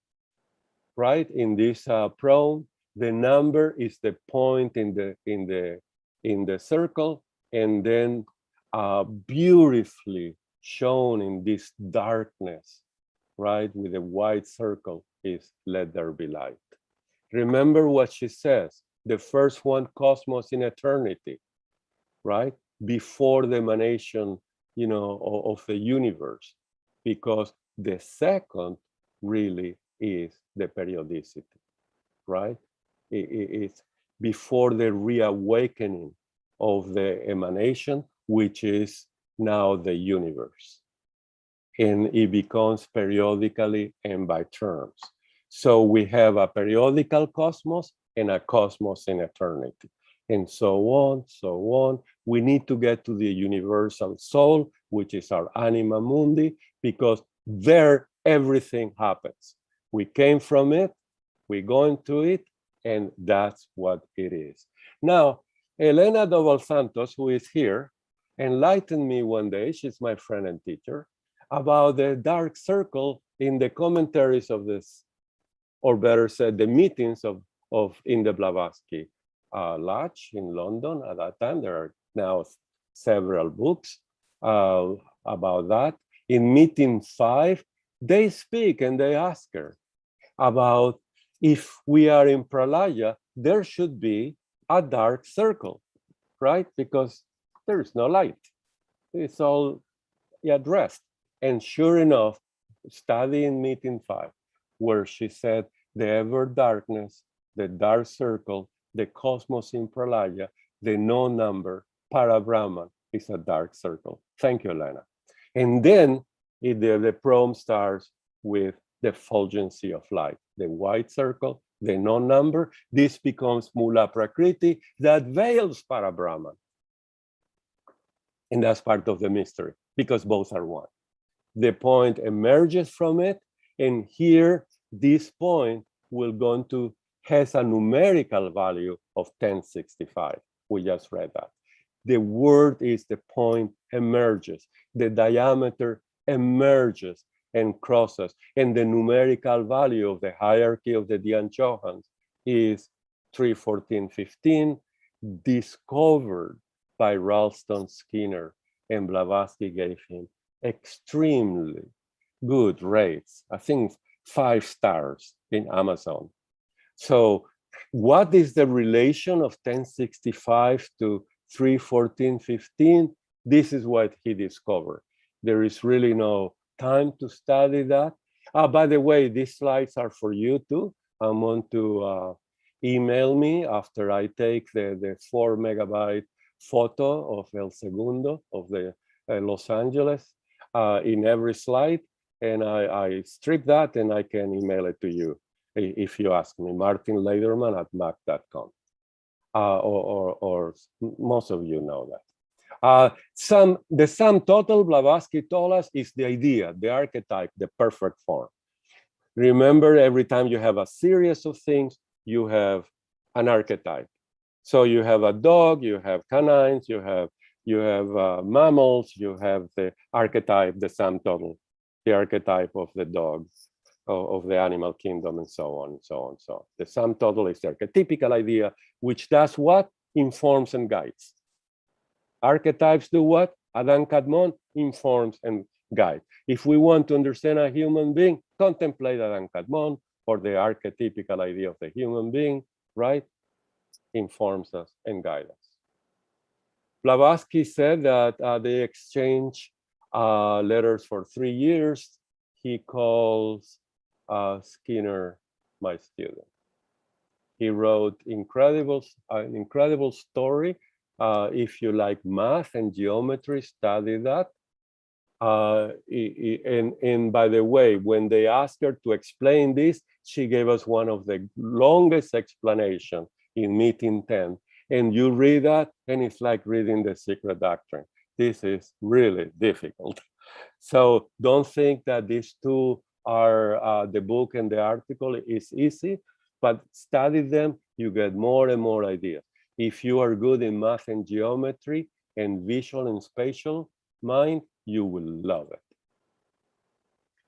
right? In this proem, the number is the point in the circle, and then beautifully shown in this darkness, right? With the white circle is let there be light. Remember what she says. The first one, cosmos in eternity, right? Before the emanation, of the universe, because the second really is the periodicity, right? It's before the reawakening of the emanation, which is now the universe. And it becomes periodically and by terms. So we have a periodical cosmos and a cosmos in eternity, and so on, so on. We need to get to the universal soul, which is our anima mundi, because there everything happens. We came from it, we go into it, and that's what it is. Now, Elena Doval Santos, who is here, enlightened me one day, she's my friend and teacher, about the dark circle in the commentaries of this, or better said, the meetings of in the Blavatsky Lodge in London at that time. There are now several books about that. In meeting 5, they speak and they ask her about if we are in Pralaya, there should be a dark circle, right? Because there is no light. It's all addressed. And sure enough, studying meeting 5, where she said the ever darkness, the dark circle, the cosmos in Pralaya, the no number, Parabrahman is a dark circle. Thank you, Elena. And then the proem starts with the fulgency of light, the white circle, the no number. This becomes Mula Prakriti that veils Parabrahman. And that's part of the mystery, because both are one. The point emerges from it, and here, this point will go into has a numerical value of 1065. We just read that. The word is the point emerges. The diameter emerges and crosses. And the numerical value of the hierarchy of the Dhyan Chohans is 31415, discovered by Ralston Skinner, and Blavatsky gave him extremely good rates. I think 5 stars in Amazon. So what is the relation of 1065 to 31415? This is what he discovered. There is really no time to study that. By the way, these slides are for you too. I want to email me after I take the 4 megabyte photo of El Segundo of the Los Angeles in every slide, and I strip that and I can email it to you if you ask me, martinleiderman@mac.com, or most of you know that. The sum total, Blavatsky told us, is the idea, the archetype, the perfect form. Remember, every time you have a series of things, you have an archetype. So you have a dog, you have canines, you have mammals, you have the archetype, the sum total, the archetype of the dog, of the animal kingdom, and so on, and so on, so on. The sum total is the archetypical idea, which does what? Informs and guides. Archetypes do what? Adam Kadmon informs and guides. If we want to understand a human being, contemplate Adam Kadmon, or the archetypical idea of the human being, right? Informs us and guides us. Blavatsky said that they exchange letters for 3 years. He calls Skinner my student. He wrote an incredible story. If you like math and geometry, study that. And by the way, when they asked her to explain this, she gave us one of the longest explanations in meeting 10. And you read that, and it's like reading The Secret Doctrine. This is really difficult. So don't think that these two are the book and the article is easy, but study them, you get more and more ideas. If you are good in math and geometry and visual and spatial mind, you will love it.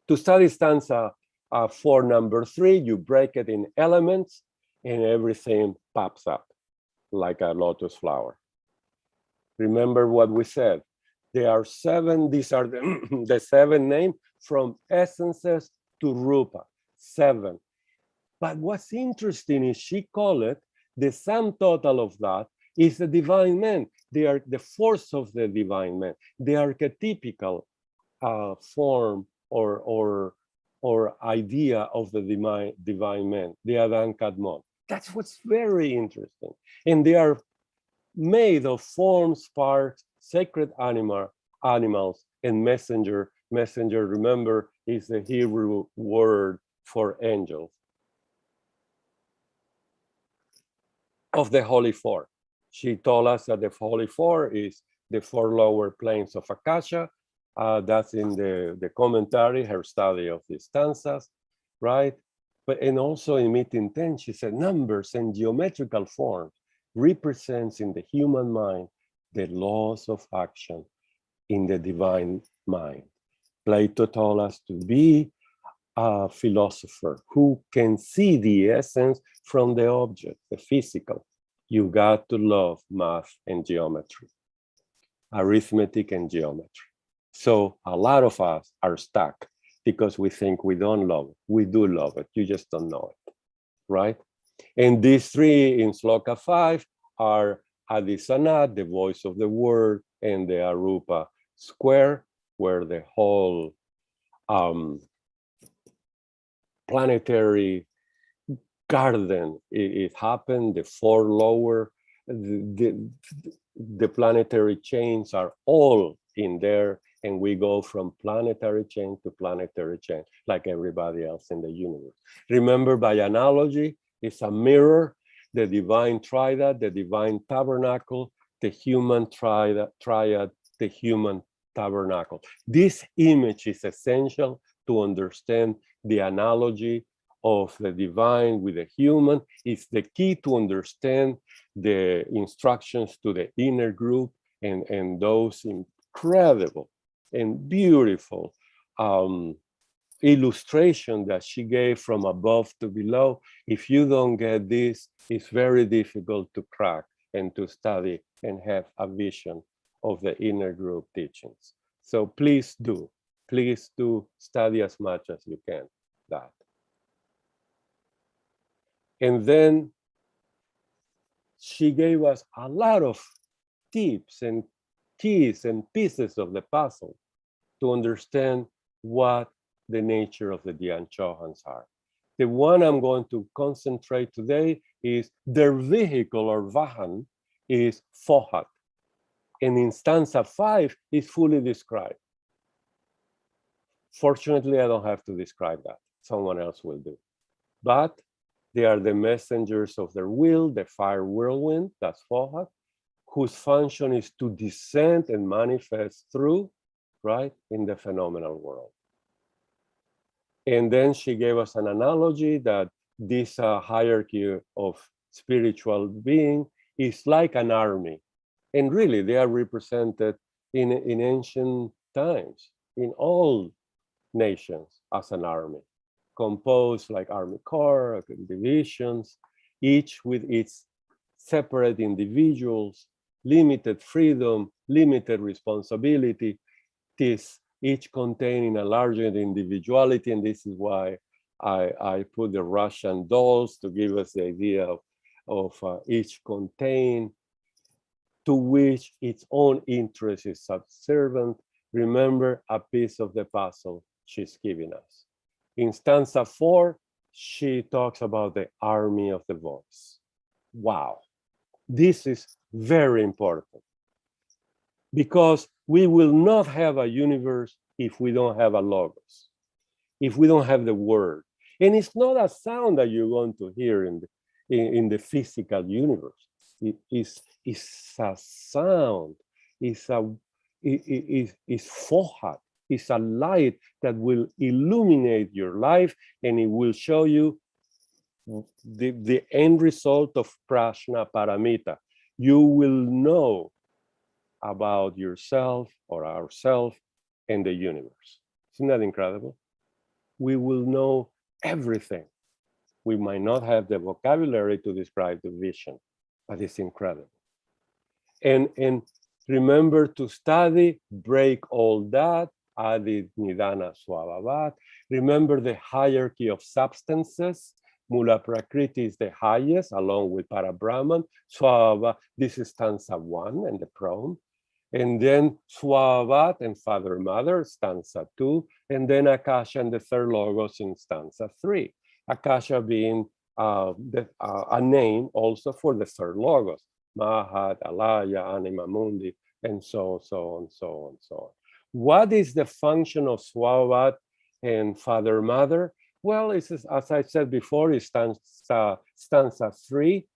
To study stanza for number 3, you break it in elements and everything pops up like a lotus flower. Remember what we said. There are 7, these are the 7 names from essences to rupa, 7. But what's interesting is she called it, the sum total of that is the divine man. They are the force of the divine man, the archetypical form or idea of the divine man, the Adam Kadmon. That's what's very interesting. And they are made of forms, parts, sacred animals, and messenger. Messenger, remember, is the Hebrew word for angels. Of the Holy Four. She told us that the Holy Four is the 4 lower planes of Akasha. That's in the commentary, her study of the stanzas, right? But and also in meeting 10, she said numbers and geometrical forms represents in the human mind the laws of action in the divine mind. Plato told us to be a philosopher who can see the essence from the object, the physical. You got to love math and geometry, arithmetic and geometry. So a lot of us are stuck because we think we don't love it. We do love it. You just don't know it, right? And these 3 in Sloka 5 are Adisanat, the voice of the word, and the Arupa square, where the whole planetary garden it happened. The 4 lower, the planetary chains are all in there, and we go from planetary chain to planetary chain like everybody else in the universe. Remember, by analogy, it's a mirror, the divine triad, the divine tabernacle, the human triad, the human tabernacle. This image is essential to understand the analogy of the divine with the human. It's the key to understand the instructions to the inner group and those incredible and beautiful illustration that she gave from above to below. If you don't get this, it's very difficult to crack and to study and have a vision of the inner group teachings. So please do study as much as you can that. And then she gave us a lot of tips and keys and pieces of the puzzle to understand what the nature of the Dhyan Chohans are. The one I'm going to concentrate today is their vehicle or vahan is Fohat. And in stanza 5, it's fully described. Fortunately, I don't have to describe that. Someone else will do. But they are the messengers of their will, the fire whirlwind, that's Fohat, whose function is to descend and manifest through, right, in the phenomenal world. And then she gave us an analogy that this hierarchy of spiritual being is like an army. And really, they are represented in ancient times, in all nations as an army, composed like army corps, divisions, each with its separate individuals, limited freedom, limited responsibility, each containing a larger individuality. And this is why I put the Russian dolls to give us the idea of each contain, to which its own interest is subservient. Remember a piece of the puzzle she's giving us. In stanza 4, she talks about the army of the voice. Wow, this is very important, because we will not have a universe if we don't have a logos, if we don't have the word. And it's not a sound that you're going to hear in the physical universe. It's a sound, it's Fohat, it's a light that will illuminate your life, and it will show you the end result of Prajna Paramita. You will know about yourself or ourselves and the universe. Isn't that incredible? We will know everything. We might not have the vocabulary to describe the vision, but it's incredible. And remember to study, break all that, Adi Nidana Swabhavat. Remember the hierarchy of substances. Mula Prakriti is the highest, along with Parabrahman. Swabhavat, this is stanza 1 and the proem. And then Swabhavat and Father Mother, stanza 2. And then Akasha and the third logos in stanza 3. Akasha being a name also for the third logos. Mahat, Alaya, Anima Mundi, and so on. What is the function of Swabhavat and Father Mother? Well, it's, as I said before, it's stanza 3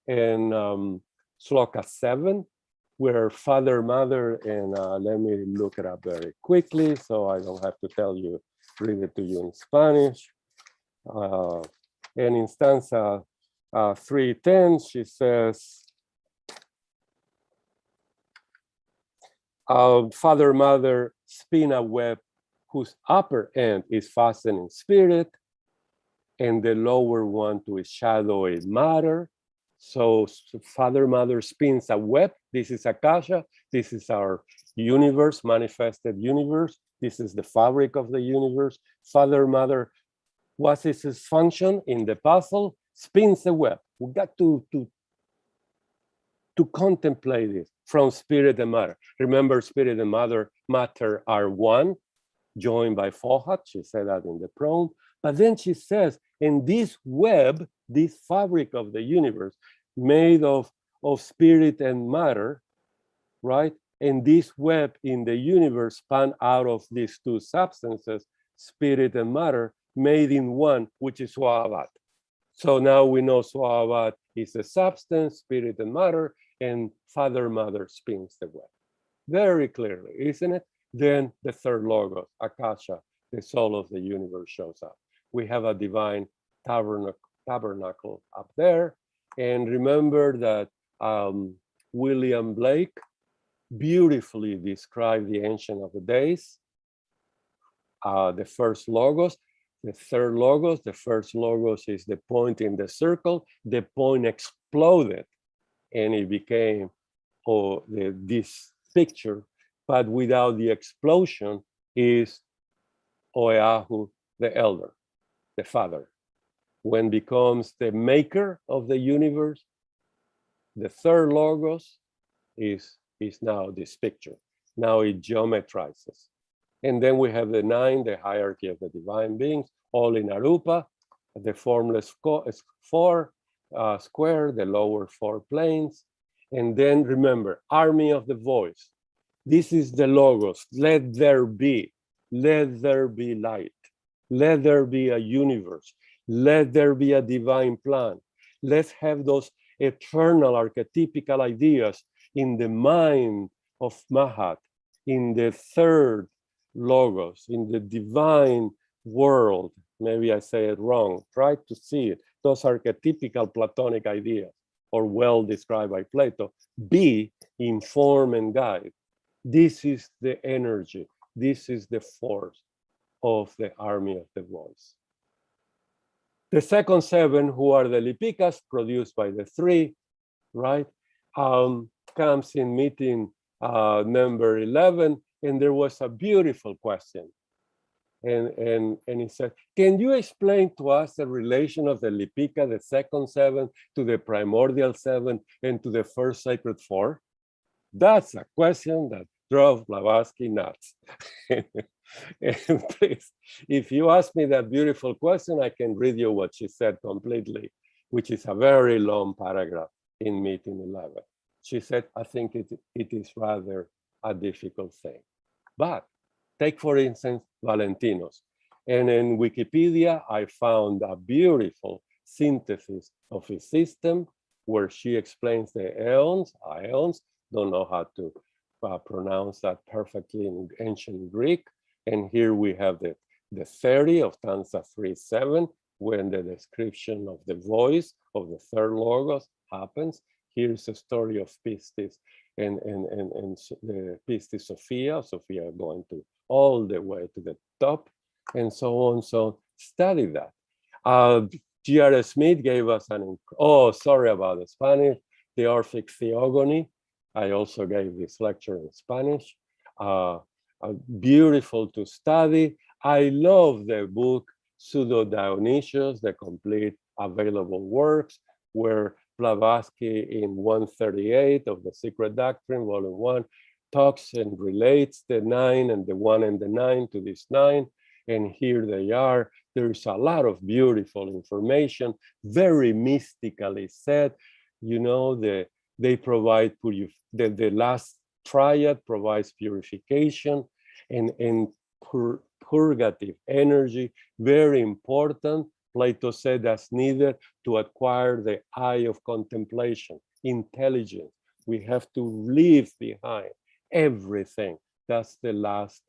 and sloka 7, where Father Mother, and let me look it up very quickly so I don't have to tell you, read it to you in Spanish. And in stanza 3:10, she says, Father Mother spin a web whose upper end is fastened in spirit and the lower one to its shadowy matter. So Father Mother spins a web. This is Akasha. This is our universe, manifested universe. This is the fabric of the universe. Father Mother, what is his function in the puzzle? Spins a web. We got to contemplate this from spirit and matter. Remember, spirit and matter are one, joined by Fohat. She said that in the proem. But then she says, in this web, this fabric of the universe, made of spirit and matter, right? And this web in the universe spun out of these two substances, spirit and matter, made in one, which is Swabhavat. So now we know Swabhavat is a substance, spirit and matter, and Father Mother spins the web. Very clearly, isn't it? Then the third logos, Akasha, the soul of the universe, shows up. We have a divine tabernacle up there. And remember that William Blake beautifully described the Ancient of the Days, the first logos, the third logos. The first logos is the point in the circle. The point exploded and it became this picture, but without the explosion is Oeahu, the elder, the father. When becomes the maker of the universe, the third logos is now this picture. Now it geometrizes. And then we have the 9, the hierarchy of the divine beings, all in Arupa, the formless 4 square, the lower 4 planes. And then remember, army of the voice. This is the logos. Let there be light. Let there be a universe. Let there be a divine plan. Let's have those eternal archetypical ideas in the mind of Mahat, in the third logos, in the divine world. Maybe I say it wrong. Try to see it. Those archetypical Platonic ideas, or well described by Plato, be in form and guide. This is the energy. This is the force of the army of the voice. The second seven, who are the lipikas, produced by the three, right, comes in meeting number 11, and there was a beautiful question. And he said, can you explain to us the relation of the lipika, the second seven, to the primordial seven, and to the first sacred four? That's a question that drove Blavatsky nuts. And please, if you ask me that beautiful question, I can read you what she said completely, which is a very long paragraph in meeting 11. She said, I think it is rather a difficult thing. But take, for instance, Valentinos. And in Wikipedia, I found a beautiful synthesis of his system where she explains the aeons, don't know how to pronounce that perfectly in ancient Greek. And here we have the 30 of stanza 3-7, when the description of the voice of the third logos happens. Here's a story of Pistis and the Pistis Sophia going to all the way to the top, and so on. So study that. G.R. Smith gave us sorry about the Spanish, the Orphic Theogony. I also gave this lecture in Spanish. Beautiful to study. I love the book Pseudo Dionysius, the complete available works, where Blavatsky in 138 of the Secret Doctrine, Volume 1, talks and relates the 9 and the 1 and the 9 to this 9. And here they are. There's a lot of beautiful information, very mystically said. You know, they provide, the last triad provides purification and purgative energy, very important. Plato said that's needed to acquire the eye of contemplation, intelligence. We have to leave behind everything. That's the last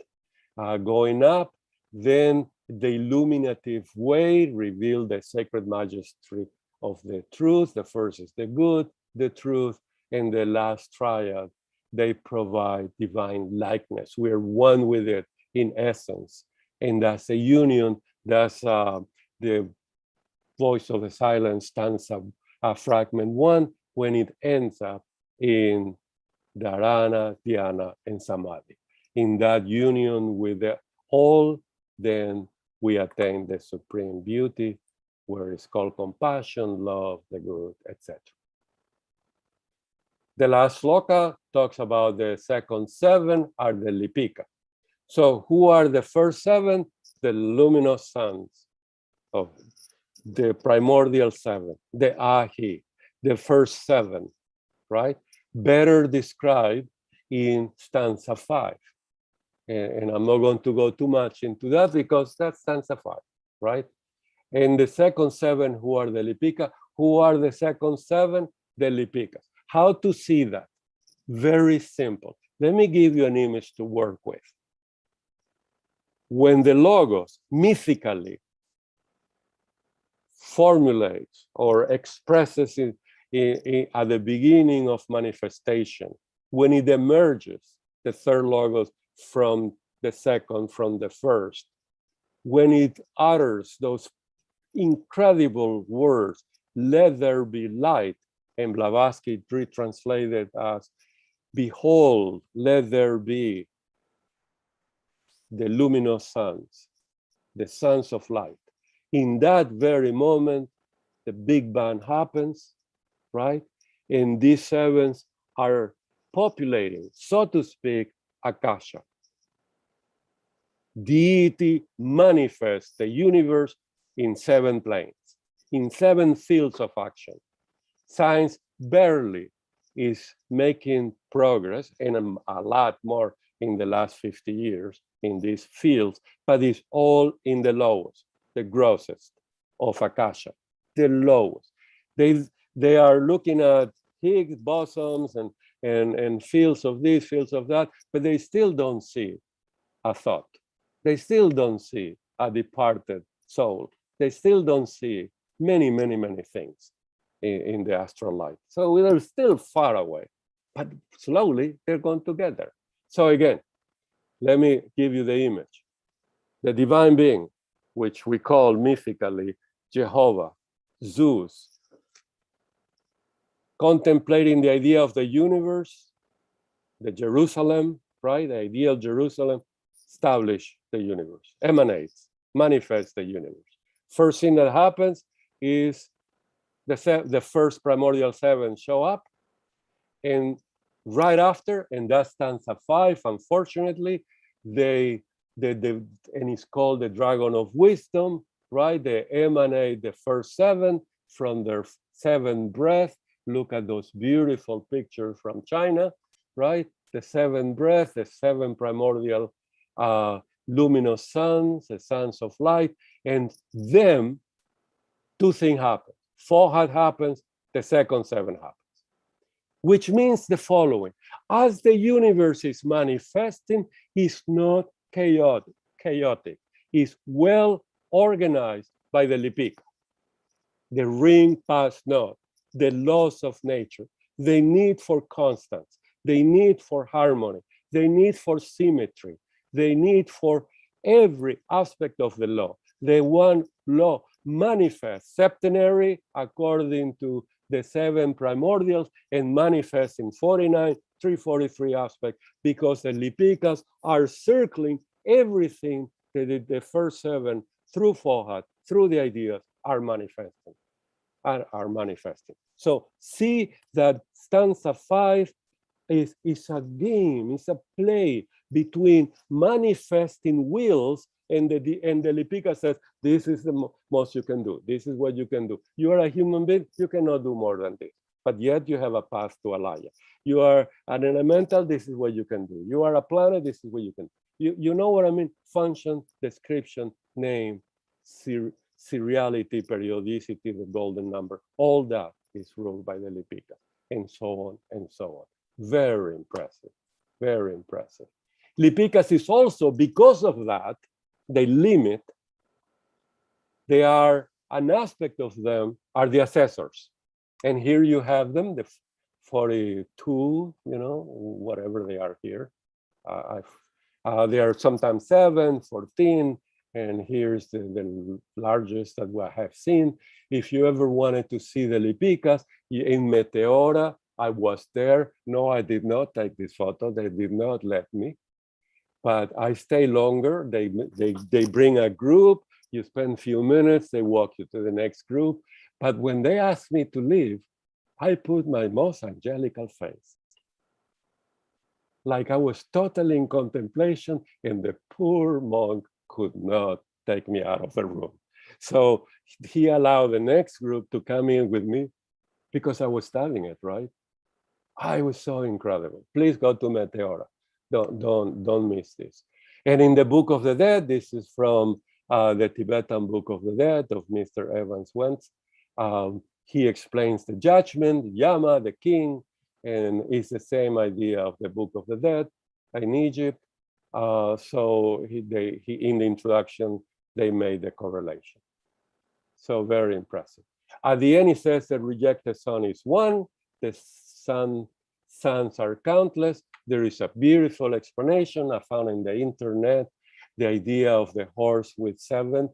going up. Then the illuminative way revealed the sacred majesty of the truth. The first is the good, the truth, and the last triad, they provide divine likeness. We are one with it in essence. And that's a union. That's the voice of the silence stanza, fragment 1, when it ends up in dharana, dhyana, and samadhi. In that union with the all, then we attain the supreme beauty, where it's called compassion, love, the good, etc. The last sloka talks about the second 7 are the lipika. So who are the first 7? The luminous sons of the primordial 7, the ahi, the first 7, right? Better described in stanza 5. And I'm not going to go too much into that because that's stanza 5, right? And the second 7, who are the lipika? Who are the second 7? The lipikas. How to see that? Very simple. Let me give you an image to work with. When the logos mythically formulates or expresses at the beginning of manifestation, when it emerges, the third logos from the second, from the first, when it utters those incredible words, let there be light, and Blavatsky retranslated as, behold, let there be the luminous sons, the sons of light. In that very moment, the Big Bang happens, right? And these 7s are populating, so to speak, Akasha. Deity manifests the universe in 7 planes, in 7 fields of action. Science barely is making progress, and a lot more in the last 50 years in these fields, but it's all in the lowest, the grossest of Akasha, the lowest. They are looking at Higgs bosons and fields of this, fields of that, but they still don't see a thought. They still don't see a departed soul. They still don't see many, many, many things in the astral light. So they're still far away, but slowly they're going together. So again, let me give you the image. The divine being, which we call mythically Jehovah, Zeus, contemplating the idea of the universe, the Jerusalem, right? The ideal Jerusalem, establish the universe, emanates, manifests the universe. First thing that happens is the first primordial seven show up, and right after, and that's stanza 5, unfortunately, and it's called the dragon of wisdom, right? They emanate the first 7 from their 7th breath. Look at those beautiful pictures from China, right? The 7th breath, the 7 primordial luminous suns, the suns of light, and then 2 things happen. 4 happens, the second 7 happens, which means the following: as the universe is manifesting, it's not chaotic. It's well organized by the lipika, the ring pass knot, the laws of nature, the need for constants, the need for harmony, the need for symmetry, the need for every aspect of the law. The one law manifests septenary according to the 7 primordials and manifests in 49, 343 aspects, because the lipikas are circling everything that the first 7 through Fohat, through the ideas, are manifesting. So see that stanza 5 is a game, it's a play between manifesting wills, and the lipika says, this is the most you can do. This is what you can do. You are a human being, you cannot do more than this. But yet you have a path to Alaya. You are an elemental, this is what you can do. You are a planet, this is what you can do. You know what I mean? Function, description, name, seriality, periodicity, the golden number, all that is ruled by the lipika, and so on and so on. Very impressive, very impressive. Lipikas is also, because of that, they limit, they are, an aspect of them are the assessors. And here you have them, the 42, whatever they are here. They are sometimes 7, 14, and here's the largest that I have seen. If you ever wanted to see the lipikas, in Meteora, I was there. No, I did not take this photo. They did not let me. But I stay longer. They bring a group. You spend a few minutes. They walk you to the next group. But when they asked me to leave, I put my most angelical face. Like I was totally in contemplation, and the poor monk could not take me out of the room. So he allowed the next group to come in with me because I was studying it, right? I was so incredible. Please go to Meteora. Don't miss this. And in the Book of the Dead, this is from the Tibetan Book of the Dead of Mr. Evans Wentz. He explains the judgment, Yama, the king, and it's the same idea of the Book of the Dead in Egypt. So he in the introduction, they made the correlation. So very impressive. At the end, he says the rejected sun is 1, the suns are countless. There is a beautiful explanation I found in the internet, the idea of the horse with seven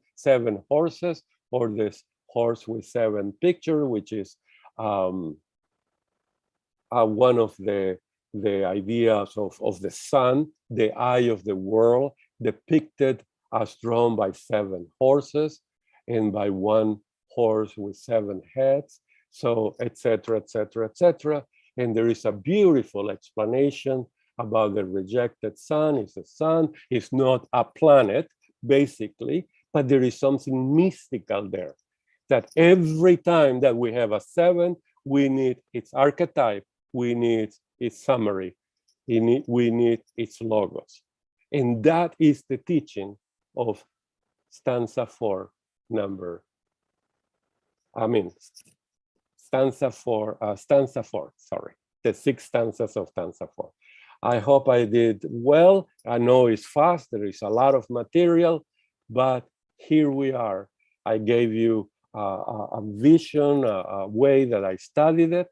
horses, or this horse with 7 pictures, which is one of the ideas of the sun, the eye of the world, depicted as drawn by 7 horses and by 1 horse with 7 heads, so etc., etc., etc. And there is a beautiful explanation about the rejected sun. It's a sun, it's not a planet, basically, but there is something mystical there. That every time that we have a 7, we need its archetype, we need its summary, we need its logos. And that is the teaching of stanza 4, stanza 4, sorry, the 6 stanzas of stanza 4. I hope I did well. I know it's fast, there is a lot of material, but here we are. I gave you a vision, a way that I studied it,